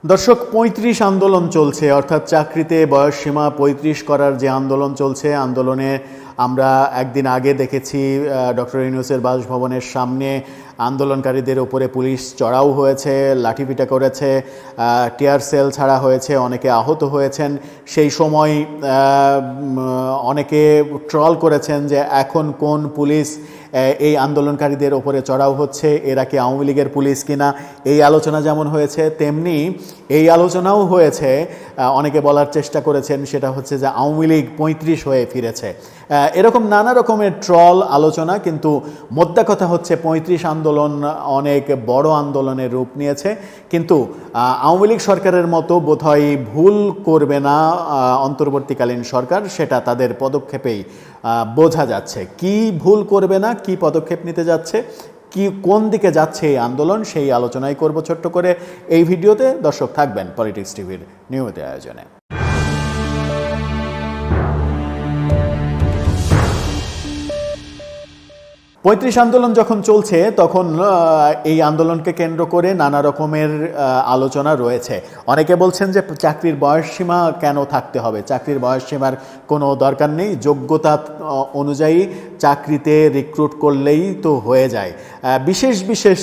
দর্শক, ৩৫ আন্দোলন চলছে, অর্থাৎ চাকরিতে বয়সসীমা ৩৫ করার যে আন্দোলন চলছে, আন্দোলনে আমরা একদিন আগে দেখেছি ডক্টর ইউনূসের বাসভবনের সামনে আন্দোলনকারীদের উপরে পুলিশ চড়াও হয়েছে, লাঠিপিটা করেছে, টিয়ার সেল ছাড়া হয়েছে, অনেকে আহত হয়েছেন। সেই সময় অনেকে ট্রল করেছেন যে এখন কোন পুলিশ এই আন্দোলনকারীদের ওপরে চড়াও হচ্ছে, এরা কি আওয়ামী লীগের পুলিশ কিনা। এই আলোচনা যেমন হয়েছে, তেমনি এই আলোচনাও হয়েছে, অনেকে বলার চেষ্টা করেছেন সেটা হচ্ছে যে আওয়ামী লীগ ৩৫ হয়ে ফিরেছে। এরকম নানা রকমের ট্রল আলোচনা, কিন্তু মোদ্দা কথা হচ্ছে ৩৫ আন্দোলন অনেক বড় আন্দোলনের রূপ নিয়েছে। কিন্তু আওয়ামী লীগ সরকারের মতো বোধহয় ভুল করবে না অন্তর্বর্তীকালীন সরকার, সেটা তাদের পদক্ষেপেই বোঝা যাচ্ছে। কি ভুল করবে না, কি পদক্ষেপ নিতে যাচ্ছে, কি কোন দিকে যাচ্ছে এই আন্দোলন, সেই আলোচনাই করব ছোট্ট করে এই ভিডিওতে। দর্শক, থাকবেন পলিটিক্স টিভির নিয়মিত আয়োজনে। ৩৫ আন্দোলন যখন চলছে তখন এই আন্দোলনকে কেন্দ্র করে নানা রকমের আলোচনা রয়েছে। অনেকে বলছেন যে চাকরির বয়সসীমা কেন থাকতে হবে, চাকরির বয়সসীমার কোনো দরকার নেই, যোগ্যতা অনুযায়ী চাকরিতে রিক্রুট করলেই তো হয়ে যায়। বিশেষ বিশেষ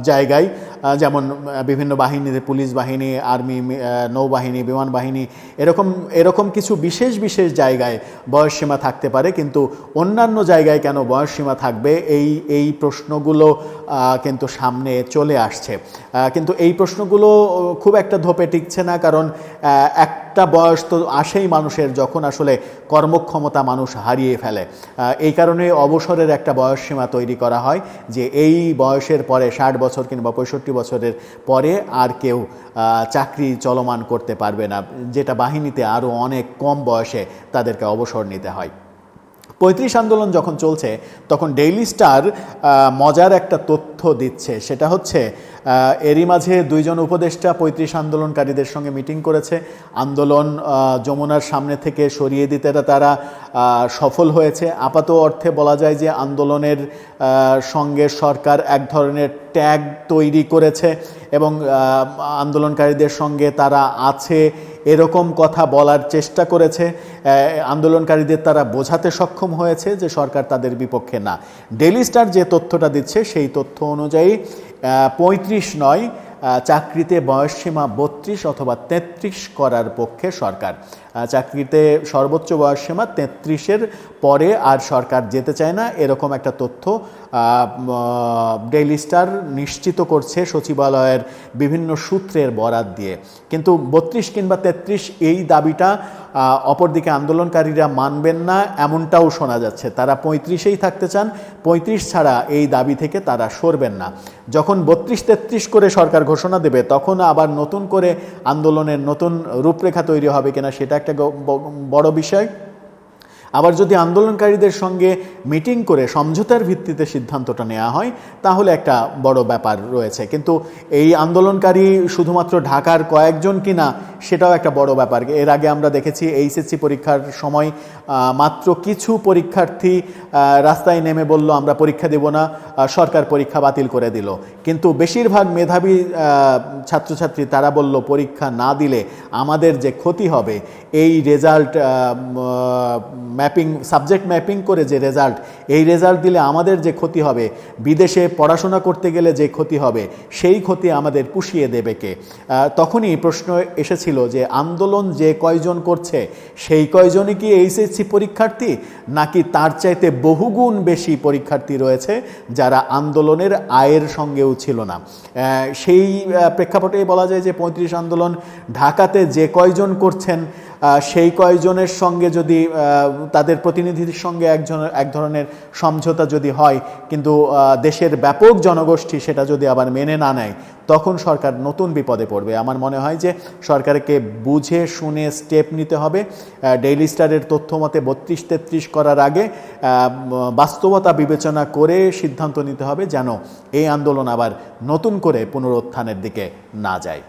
জায়গায়, যেমন বিভিন্ন বাহিনীতে, পুলিশ বাহিনী, আর্মি, নৌবাহিনী, বিমান বাহিনী, এরকম কিছু বিশেষ বিশেষ জায়গায় বয়সসীমা থাকতে পারে, কিন্তু অন্যান্য জায়গায় কেন বয়সসীমা থাকবে, এই প্রশ্নগুলো কিন্তু সামনে চলে আসছে। কিন্তু এই প্রশ্নগুলো খুব একটা ধোপে টিকছে না, কারণ একটা বয়স তো আসেই মানুষের, যখন আসলে কর্মক্ষমতা মানুষ হারিয়ে ফেলে। এই কারণে অবসরের একটা বয়সসীমা তৈরি করা হয় যে এই বয়সের পরে ৬০ বছর কিংবা ৬৫ বছরের পরে আর কেউ চাকরি চলমান করতে পারবে না, যেটা বাহিনীতে আরও অনেক কম বয়সে তাদেরকে অবসর নিতে হয়। ৩৫ আন্দোলন যখন চলছে তখন ডেইলি স্টার মজার একটা তথ্য দিচ্ছে, সেটা হচ্ছে এরই মাঝে ২ জন উপদেষ্টা ৩৫ আন্দোলনকারীদের সঙ্গে মিটিং করেছে। আন্দোলন যমুনার সামনে থেকে সরিয়ে দিতে তারা সফল হয়েছে। আপাত অর্থে বলা যায় যে আন্দোলনের সঙ্গে সরকার এক ধরনের ট্যাগ তৈরি করেছে এবং আন্দোলনকারীদের সঙ্গে তারা আছে এরকম কথা বলার চেষ্টা করেছে। আন্দোলনকারীদের তারা বোঝাতে সক্ষম হয়েছে যে সরকার তাদের বিপক্ষে না। ডেইলি স্টার যে তথ্যটা দিচ্ছে সেই তথ্য অনুযায়ী ৩৫ নয়, চাকরিতে বয়সসীমা ৩২ অথবা ৩৩ করার পক্ষে সরকার। চাকরিতে সর্বোচ্চ বয়সসীমা ৩৩-এর পরে আর সরকার যেতে চায় না, এরকম একটা তথ্য ডেইলি স্টার নিশ্চিত করছে সচিবালয়ের বিভিন্ন সূত্রের বরাত দিয়ে। কিন্তু ৩২ কিংবা ৩৩ এই দাবিটা অপরদিকে আন্দোলনকারীরা মানবেন না, এমনটাও শোনা যাচ্ছে। তারা ৩৫-এই থাকতে চান, ৩৫ ছাড়া এই দাবি থেকে তারা সরবেন না। যখন ৩২-৩৩ করে সরকার ঘোষণা দেবে, তখন আবার নতুন করে আন্দোলনের নতুন রূপরেখা তৈরি হবে কিনা সেটা একটা বড় বিষয়। আবার যদি আন্দোলনকারীদের সঙ্গে মিটিং করে সমঝোতার ভিত্তিতে সিদ্ধান্তটা নেওয়া হয়, তাহলে একটা বড় ব্যাপার রয়েছে। কিন্তু এই আন্দোলনকারী শুধুমাত্র ঢাকার কয়েকজন কিনা সেটাও একটা বড় ব্যাপার। এর আগে আমরা দেখেছি এইচএসসি পরীক্ষার সময় মাত্র কিছু পরীক্ষার্থী রাস্তায় নেমে বলল আমরা পরীক্ষা দেব না, সরকার পরীক্ষা বাতিল করে দিল। কিন্তু বেশিরভাগ মেধাবী ছাত্রছাত্রী তারা বলল পরীক্ষা না দিলে আমাদের যে ক্ষতি হবে, এই রেজাল্ট ম্যাপিং, সাবজেক্ট ম্যাপিং করে যে রেজাল্ট, এই রেজাল্ট দিলে আমাদের যে ক্ষতি হবে, বিদেশে পড়াশোনা করতে গেলে যে ক্ষতি হবে, সেই ক্ষতি আমাদের পুষিয়ে দেবে কে? তখনই প্রশ্ন এসেছিল যে আন্দোলন যে কয়জন করছে সেই কয়জনই কি এইচএসসি পরীক্ষার্থী, নাকি তার চাইতে বহুগুণ বেশি পরীক্ষার্থী রয়েছে যারা আন্দোলনের আয়ের সঙ্গেও ছিল না? সেই প্রেক্ষাপটেই বলা যায় যে ৩৫ আন্দোলন ঢাকাতে যে কয়জন করছেন সেই কয়জনের সঙ্গে যদি তাদের প্রতিনিধিদের সঙ্গে এক ধরনের সমঝোতা যদি হয়, কিন্তু দেশের ব্যাপক জনগোষ্ঠী সেটা যদি আবার মেনে না নেয়, তখন সরকার নতুন বিপদে পড়বে। আমার মনে হয় যে সরকারকে বুঝে শুনে স্টেপ নিতে হবে। ডেইলি স্টারের তথ্য মতে ৩২-৩৩ করার আগে বাস্তবতা বিবেচনা করে সিদ্ধান্ত নিতে হবে, যেন এই আন্দোলন আবার নতুন করে পুনরুত্থানের দিকে না যায়।